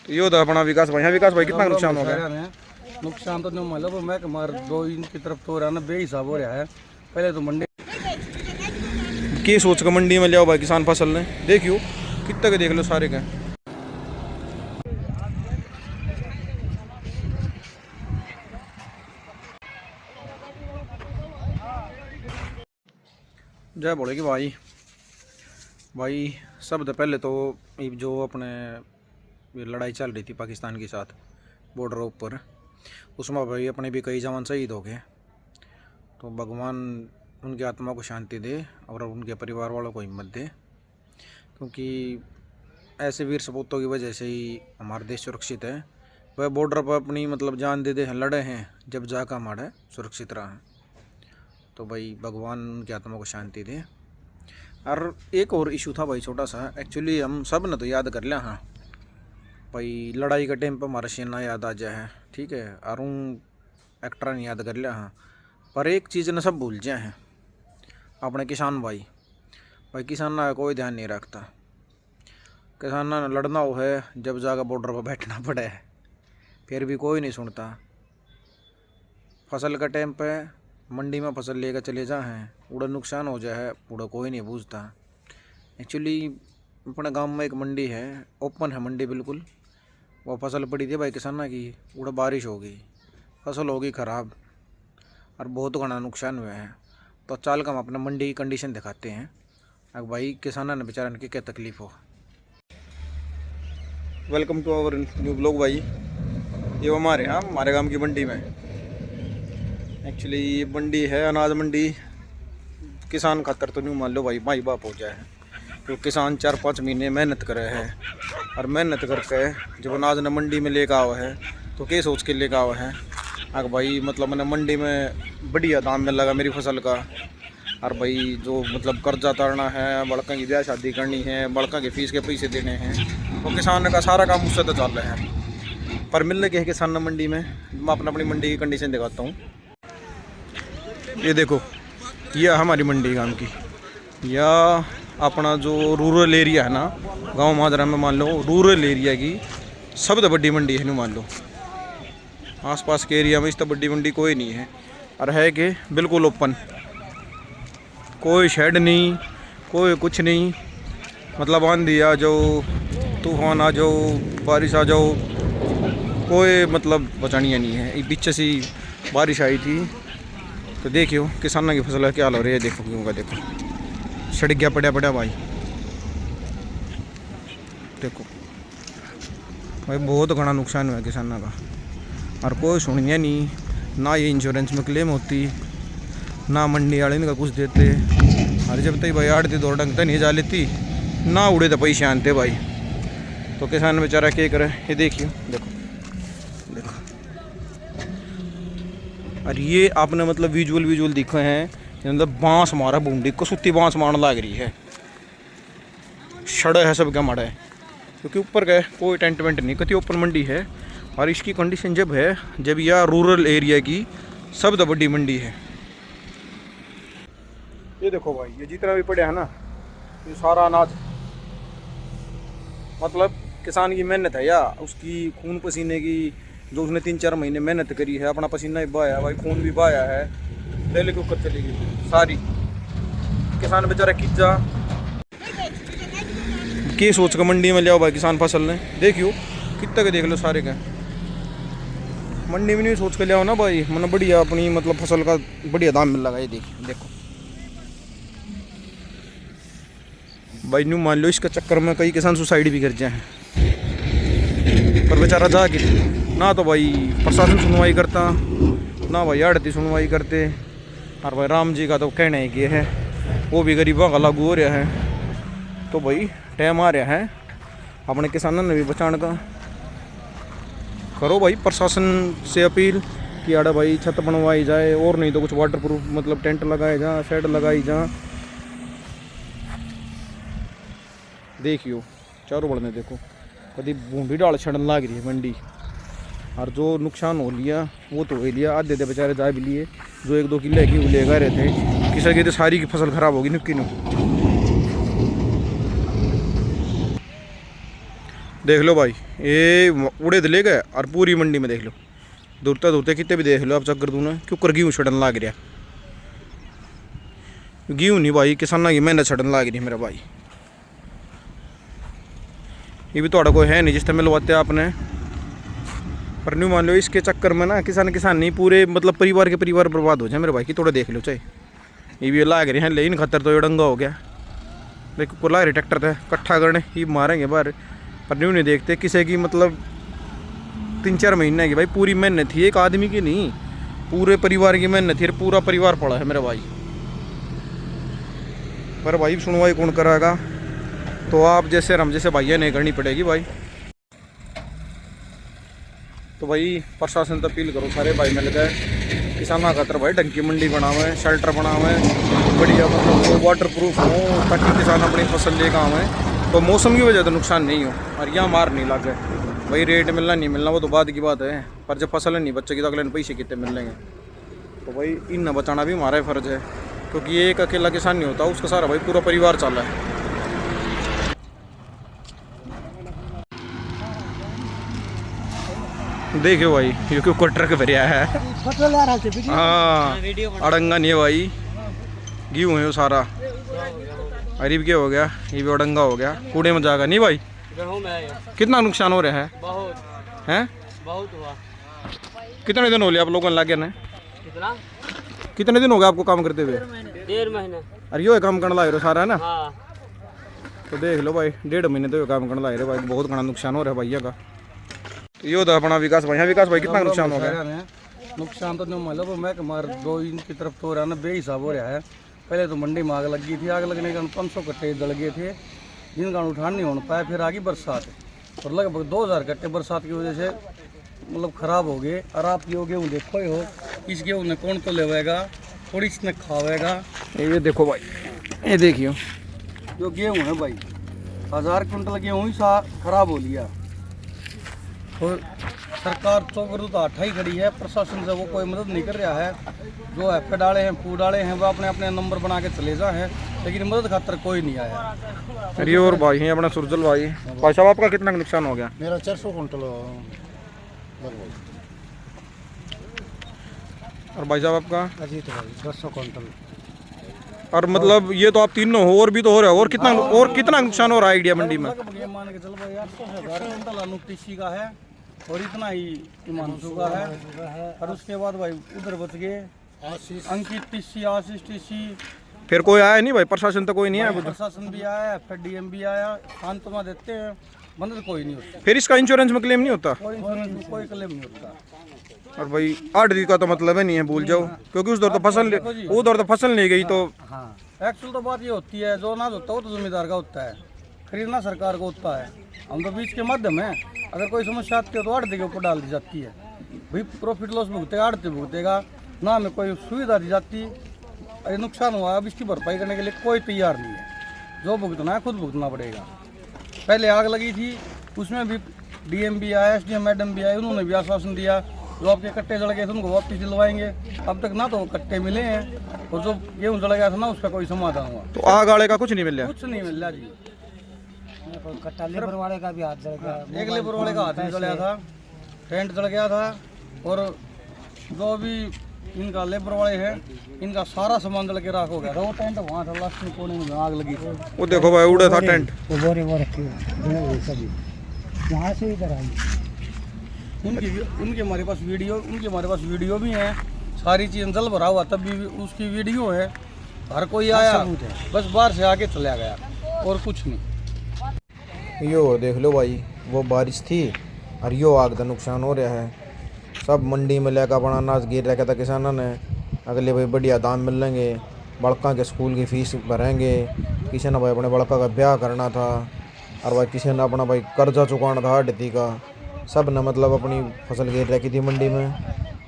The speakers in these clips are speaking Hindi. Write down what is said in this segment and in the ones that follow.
तो ये होता अपना विकास भाई। हाँ विकास भाई, कितना नुकसान हो गया? नुकसान तो नहीं मतलब मैं कमार दो इनकी तरफ तो रहा ना बेहिसाब हो रहा है। पहले तो मंडी की सोच का मंडी में ले आओ भाई किसान फसल ने, देखियो कितने के देख लो सारे के। जय बोले कि भाई भाई सब तो पहले तो जो अपने लड़ाई चल रही थी पाकिस्तान के साथ बॉर्डर ऊपर, उसमें भाई अपने भी कई जवान शहीद हो गए। तो भगवान उनकी आत्मा को शांति दे और उनके परिवार वालों को हिम्मत दे, क्योंकि ऐसे वीर सपूतों की वजह से ही हमारा देश सुरक्षित है। वह बॉर्डर पर अपनी मतलब जान दे दे हैं, लड़े हैं, जब जाकर हमारा सुरक्षित रहा। तो भाई भगवान उनकी आत्मा को शांति दे। और एक और इशू था भाई छोटा सा, एक्चुअली हम सब ने तो याद कर लिया हाँ भाई, लड़ाई का टाइम पर हमारा सेना याद आ जाए, ठीक है, और उन एक्टर ने याद कर लिया हाँ, पर एक चीज़ ने सब भूल जाए हैं, अपने किसान भाई। भाई किसान का कोई ध्यान नहीं रखता। किसान ने लड़ना हो है जब जाकर बॉर्डर पर बैठना पड़े है, फिर भी कोई नहीं सुनता। फसल का टाइम पे मंडी में फसल लेकर चले जा हैं, उड़ा नुकसान हो जाए उड़ा कोई नहीं पूछता। एक्चुअली अपने गांव में एक मंडी है, ओपन है मंडी बिल्कुल। वो फसल पड़ी थी भाई किसाना की, उड़ा बारिश हो गई, फसल हो गई ख़राब और बहुत घना नुकसान हुआ है। तो चाल का हम अपने मंडी की कंडीशन दिखाते हैं। अब भाई किसाना ने बेचारा की क्या तकलीफ़ हो। Welcome to our new blog भाई। ये हमारे गांव की मंडी में एक्चुअली ये मंडी है अनाज मंडी। किसान खातर तो नहीं मान लो भाई माई बाप हो जाए, तो किसान 4-5 महीने मेहनत करे है, और मेहनत करके जब अनाज ने मंडी में लेकर आवा है तो क्या सोच के लेकर आवा है अगर भाई मतलब मैंने मंडी में बढ़िया दाम मिल लगा मेरी फसल का। और भाई जो मतलब कर्जा उतारना है, बड़का की ब्याह शादी करनी है, बड़का की फीस के पैसे देने हैं, तो किसान का सारा काम उससे तो चल रहा है। पर मिलने के है किसान ने मंडी में। मैं अपनी मंडी की कंडीशन दिखाता हूँ। ये देखो, यह हमारी मंडी गांव की, या अपना जो रूरल एरिया है ना गांव माजरा में, मान लो रूरल एरिया की सबसे बड़ी मंडी है नहीं मान लो। आसपास के एरिया में इस तो बड़ी मंडी कोई नहीं है, और है कि बिल्कुल ओपन, कोई शेड नहीं, कोई कुछ नहीं। मतलब आंधी आ जाओ, तूफान आ जाओ, बारिश आ जाओ, कोई मतलब बचानिया नहीं है। पीछे से बारिश आई थी तो देखियो किसानों की फसल क्या हाल हो रही है। देखो क्यों का, देखो सड़ गया पड़ा पड़ा भाई, देखो भाई बहुत घना नुकसान हुआ किसानों का। और कोई सुनिया नहीं, ना ये इंश्योरेंस में क्लेम होती, ना मंडी वाले इनका कुछ देते। और जब तक भाई आड़ती दौड़ ढंग तक नहीं जा लेती ना उड़े तो पैसे आनते भाई। तो किसान बेचारा क्या करे, ये देखियो, देखो देखो। और ये आपने मतलब विजुअल दिखे हैं, मतलब बांस मारा बूंदी को सुत्ती बांस मारने लग रही है, सड़े है सब क्या मारा है, क्योंकि ऊपर गए कोई टेंट वेंट नहीं, कति ओपन मंडी है। और इसकी कंडीशन जब है जब यह रूरल एरिया की सबसे बड़ी मंडी है। ये देखो भाई, ये जितना भी पड़ा है ना, ये सारा अनाज मतलब किसान की मेहनत है, या उसकी खून पसीने की, जो उसने 3-4 महीने मेहनत करी है, अपना पसीना भी बहाया भाई, खून भी बहाया है, दिल्ली के ऊपर चली गई सारी। किसान बेचारा किज्जा के सोच का मंडी में ले आओ भाई किसान फसल ने, देखियो कितने के देख लो सारे के। मंडी में नहीं सोच के ले आओ ना भाई, मैंने बढ़िया अपनी मतलब फसल का बढ़िया दाम मिल लगा। ये देखो भाई, न्यू मान लो इसका चक्कर में कई किसान सुसाइड भी कर जाए, पर बेचारा जाके ना तो भाई प्रशासन सुनवाई करता, ना भाई आड़ती सुनवाई करते। और भाई राम जी का तो कहना है कि है वो भी गरीबों का लागू हो रहा है। तो भाई टाइम आ रहा है अपने किसानों ने भी बचाने का। करो भाई प्रशासन से अपील कि आड़ा भाई छत बनवाई जाए, और नहीं तो कुछ वाटर प्रूफ मतलब टेंट लगाए जा, शेड लगाई जा। देखियो चारों बढ़ने देखो, कभी बूंदी डाल छड़न लग रही है मंडी। और जो नुकसान हो लिया वो तो हो लिया, आधे आधे बेचारे जा भी लिए, जो 1-2 किले की वो लेकर रहे थे, किसी की तो सारी की फसल खराब होगी नुक्की नु। देख लो भाई, ये उड़े ले गए और पूरी मंडी में देख लो, दूरते दूरते कितने भी देख लो आप चक्कर दूना क्यों कर गेहूँ छड़न लग रहा। गेहूँ नहीं भाई, किसाना की मेहनत छड़न लग रही मेरा भाई। ये भी थोड़ा कोई है नहीं जिससे मिलवाते आपने, पर नहीं मान लो इसके चक्कर में ना किसान नहीं पूरे मतलब परिवार के परिवार बर्बाद हो जाए मेरे भाई की। थोड़ा देख लो चाहे ये भी ला रहे हैं, लेकिन खतर तो ये डंगा हो गया। देखो को ला रहे ट्रैक्टर थे इकट्ठा करने, ये मारेंगे बाहर, पर न्यू नहीं देखते किसी की मतलब 3-4 महीने की भाई पूरी मेहनत थी, एक आदमी की नहीं पूरे परिवार की मेहनत थी, पूरा परिवार पड़ा है मेरा भाई। पर भाई सुनवाई कौन कराएगा, तो आप जैसे हम जैसे भैया नहीं करनी पड़ेगी भाई। तो भाई प्रशासन तो अपील करो सारे भाई मिल गए, किसाना खातर भाई ढंग की मंडी बनावे, शेल्टर बनावे बढ़िया, मतलब वाटर प्रूफ हो ताकि किसान अपनी फसल लेकर आवे, तो मौसम की वजह से नुकसान नहीं हो और यहाँ मार नहीं लगे। भाई रेट मिलना नहीं मिलना वो तो बाद की बात है, पर जब फसल नहीं बचेगी तो अगले पैसे कितने मिल लेंगे। तो भाई इन न बचाना भी हमारा फ़र्ज़ है, क्योंकि ये एक अकेला किसान नहीं होता, उसका सारा भाई पूरा परिवार चल रहा है। देखियो भाई ये क्यों को ट्रक भरिया है, हाँ अड़ंगा नहीं है भाई, गेहूँ है वो सारा, अरीब क्या हो गया, ये भी अड़ंगा हो गया, कूड़े में जाएगा नहीं भाई। कितना नुकसान हो रहा है, हैं बहुत हुआ। कितने दिन हो गए आप लोगों ने लागे ना, कितने दिन हो गए आपको काम करते हुए? 1.5 महीने। अरे यो काम करने लाए रहे सारा है ना, हाँ। तो देख लो भाई 1.5 महीने तो काम करने लाए रहे भाई, बहुत घना नुकसान हो रहा है भैया का। तो यो था अपना विकास भाई, हाँ विकास भाई कितना नुकसान हो गया? नुकसान तो नहीं मतलब मैं कमार 2 इंच की तरफ तो रहा ना बेहिसाब हो रहा है। पहले तो मंडी में आग लगी थी, आग लगने के 500 कट्टे जल गए थे जिनका उठान नहीं हो पाया। फिर आगे बरसात और लगभग 2000 कट्टे बरसात की वजह से मतलब ख़राब हो गए। और आप ये गेहूँ देखो ही हो, इस गेहूँ ने कौन तो लेवेगा, थोड़ी इसने खावेगा। ये देखो भाई, ये देखियो जो गेहूँ है भाई 1000 क्विंटल गेहूँ ही खराब हो लिया। और सरकार तो विरुद्ध हाथ ही खड़ी है, प्रशासन से वो कोई मदद नहीं कर रहा है। जो एफ डाले हैं फू डाले हैं वो अपने अपने नंबर बना के चले जा हैं, लेकिन मदद खातर कोई नहीं आया। अरे और भाई हैं अपना सुरजल भाई, भाई साहब आपका कितना नुकसान हो गया? मेरा 400 क्विंटल लगभग। और भाई साहब आपका? अजीत भाई 200 क्विंटल। और मतलब ये तो आप तीनों हो, और भी तो हो रहा है, और कितना नुकसान हो रहा है आइडिया मंडी में? ये मान के चलो भाई 800 क्विंटल अनुटीसी का है और इतना ही हिमांशु का है। और उसके बाद भाई उधर बच गए अंकित टीसी, आशीष टीसी। फिर कोई आया नहीं भाई, प्रशासन तो कोई नहीं आया? प्रशासन भी आया, फिर डीएम भी आया, शांतमा देते हैं, मदद कोई नहीं होती। फिर इसका इंश्योरेंस में क्लेम नहीं होता? कोई इंश्योरेंस में कोई क्लेम नहीं होता। और भाई 8 दिन का तो मतलब है नहीं है, भूल जाओ, क्योंकि उस दौर तो फसल उधर तो फसल नहीं गई। तो हाँ एक्चुअल तो बात ये होती है, जो अनाज होता है वो तो जिम्मेदार का होता है, खरीदना सरकार को होता है। हम तो बीच के माध्यम है, अगर कोई समस्या आती है तो आड़ती के ऊपर डाल दी जाती है। भाई प्रॉफिट लॉस भुगतेगा, आड़ती भुगतेगा ना, हमें कोई सुविधा दी जाती। अरे नुकसान हुआ, अब इसकी भरपाई करने के लिए कोई तैयार नहीं है। जो भुगतना है खुद भुगतना पड़ेगा। पहले आग लगी थी, उसमें भी डीएम भी आया, एसडीएम मैडम भी आए, उन्होंने भी आश्वासन दिया जो आपके कट्टे जल गए थे उनको वापस दिलवाएंगे। अब तक ना तो वो कट्टे मिले हैं, और जो गेहूँ जल गया था ना उसका कोई समाधान हुआ। तो आग वाले का कुछ नहीं मिल रहा? कुछ नहीं मिल रहा जी। कट्टा लेबर वाले का भी हाथ जल गया। एक लेबर वाले का हाथ नहीं जल गया था, टेंट जल गया था, और जो भी इनका लेबर वाले हैं इनका सारा सामान जल के राख हो गया था। वो टेंट वहाँ था लास्ट में कोने में आग लगी थी। वो देखो भाई उड़ा था टेंट, वो बोरे वो रखे हुए सभी वहाँ से इधर आई। उनके हमारे पास वीडियो भी है, सारी चीज़ जल भरा हुआ तब भी उसकी वीडियो है। हर कोई आया बस बाहर से आके चला गया और कुछ नहीं। यो देख लो भाई, वो बारिश थी और यो आग का नुकसान हो रहा है। सब मंडी में लेकर अपना अनाज गिर रखा था किसानों ने, अगले भाई बढ़िया दाम मिल लेंगे, बड़का के स्कूल की फीस भरेंगे, किसी ने भाई अपने बड़का का ब्याह करना था, और भाई किसी ने अपना भाई कर्जा चुकाना था हड्डी का। सब ने मतलब अपनी फसल गिर रखी थी मंडी में,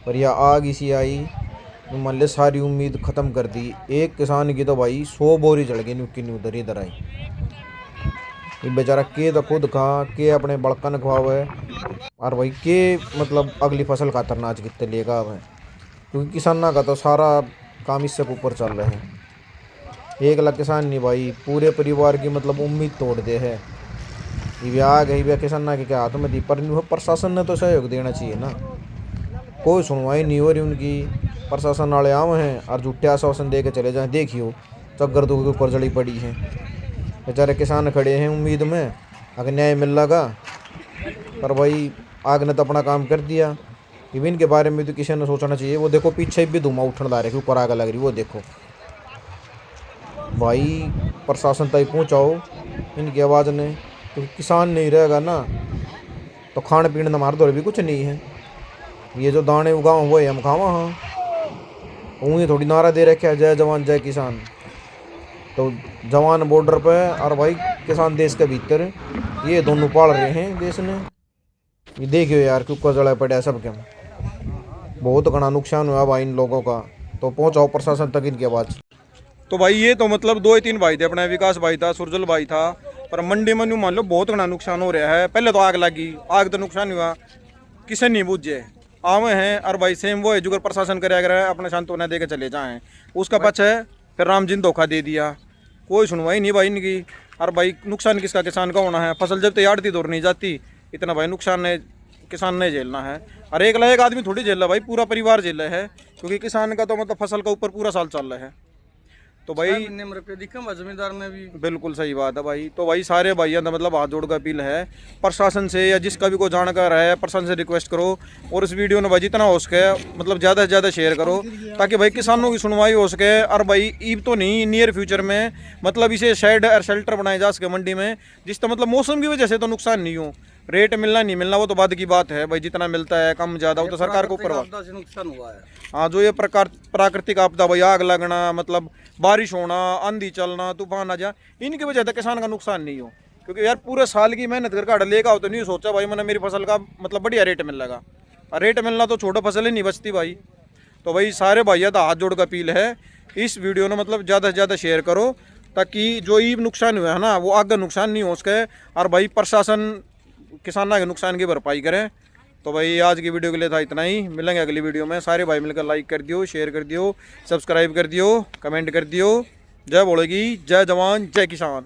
और यह आग इसी आई तो मान ले सारी उम्मीद ख़त्म कर दी। एक किसान की तो भाई 100 बोरी जल गई, नुक्की नहीं उधर इधर आई। ये बेचारा के तो खुद खा के अपने बड़कन खवावे, और भाई के मतलब अगली फसल का तरनाज कितने लेगा अब है, क्योंकि किसाना का तो सारा काम इससे ऊपर चल रहा है। 1 लाख किसान नहीं भाई, पूरे परिवार की मतलब उम्मीद तोड़ दे है। ये आग है ये किसान के क्या हाथ में दी, पर प्रशासन ने तो सहयोग देना चाहिए ना। कोई सुनवाई नहीं हो रही उनकी। प्रशासन वाले आम हैं और झूठे आश्वासन दे के चले जाएं। देखियो चक्कर तो के ऊपर जड़ी पड़ी है, बेचारे किसान खड़े हैं उम्मीद में अगर न्याय मिल लगा, पर भाई आग ने तो अपना काम कर दिया। इवन के बारे में तो किसी ने सोचना चाहिए। वो देखो पीछे भी धुआं उठने ला रहे कि ऊपर आग लग रही, वो देखो भाई। प्रशासन तक पहुँचाओ इनकी आवाज़ ने, क्योंकि किसान नहीं रहेगा ना तो खाने पीने हमारे दौर भी कुछ नहीं है। ये जो दाने उगाओ वो हम खावा, हाँ उन्हें थोड़ी नारा दे रखे है जय जवान जय किसान। तो जवान बॉर्डर पे और भाई किसान देश के भीतर, ये दोनों पाल रहे हैं देश ने। ये देखियो यार कुकर जला पड़ा सबके, बहुत घना नुकसान हुआ भाई इन लोगों का। तो पहुंचाओ प्रशासन तक इनकी आवाज़। तो भाई ये तो मतलब 2 3 भाई थे, अपना विकास भाई था, सुरजल भाई था, पर मंडी में मान लो बहुत घना नुकसान हो रहा है। पहले तो आग लगी, आग तो नुकसान हुआ, किसे नहीं बूझे आवे हैं। और भाई सेम वो है जो प्रशासन करे अगर अपने सांत्वना दे के चले जाएं, उसका पक्ष है फिर राम जी ने धोखा दे दिया, कोई सुनवाई नहीं भाई इनकी। और भाई नुकसान किसका, किसान का होना है। फसल जब तैयार थी दौड़ नहीं जाती, इतना भाई नुकसान ने किसान ने झेलना है। और एक आदमी थोड़ी झेल रहा भाई, पूरा परिवार झेल रहा है, क्योंकि किसान का तो मतलब फसल का ऊपर पूरा साल चल रहा है। तो भाई जमींदार ने भी बिल्कुल सही बात है भाई। तो भाई सारे भाइयों का मतलब हाथ जोड़ कर अपील है प्रशासन से, या जिसका भी कोई जानकार है प्रशासन से रिक्वेस्ट करो। और इस वीडियो ने भाई जितना हो सके मतलब ज़्यादा से ज़्यादा शेयर करो, ताकि भाई किसानों की सुनवाई हो सके। और भाई ईब तो नहीं, नियर फ्यूचर में मतलब इसे शेड और शेल्टर बनाए जा सके मंडी में, जिससे मतलब मौसम की वजह से तो नुकसान नहीं हो। रेट मिलना नहीं मिलना वो तो बाद की बात है भाई, जितना मिलता है कम ज़्यादा वो तो सरकार को ऊपर नुकसान हुआ है। हाँ, जो ये प्राकृतिक आपदा भाई, आग लगना मतलब बारिश होना, आंधी चलना, तूफान आ जा, इनकी वजह से किसान का नुकसान नहीं हो। क्योंकि यार पूरे साल की मेहनत करके आड़ लेगा हो तो नहीं सोचा भाई मैंने मेरी फसल का मतलब बढ़िया रेट मिल लगा। और रेट मिलना तो छोटा फसल ही नहीं बचती भाई। तो भाई सारे भाइयों का हाथ जोड़ का अपील है, इस वीडियो ने मतलब ज़्यादा से ज़्यादा शेयर करो, ताकि जो ये नुकसान हुआ है ना वो आगे नुकसान नहीं हो सके। और भाई प्रशासन किसानों के नुकसान की भरपाई करें। तो भाई आज की वीडियो के लिए था इतना ही, मिलेंगे अगली वीडियो में। सारे भाई मिलकर लाइक कर दियो, शेयर कर दियो, सब्सक्राइब कर दियो, कमेंट कर दियो। जय बोलेगी, जय जवान जय किसान।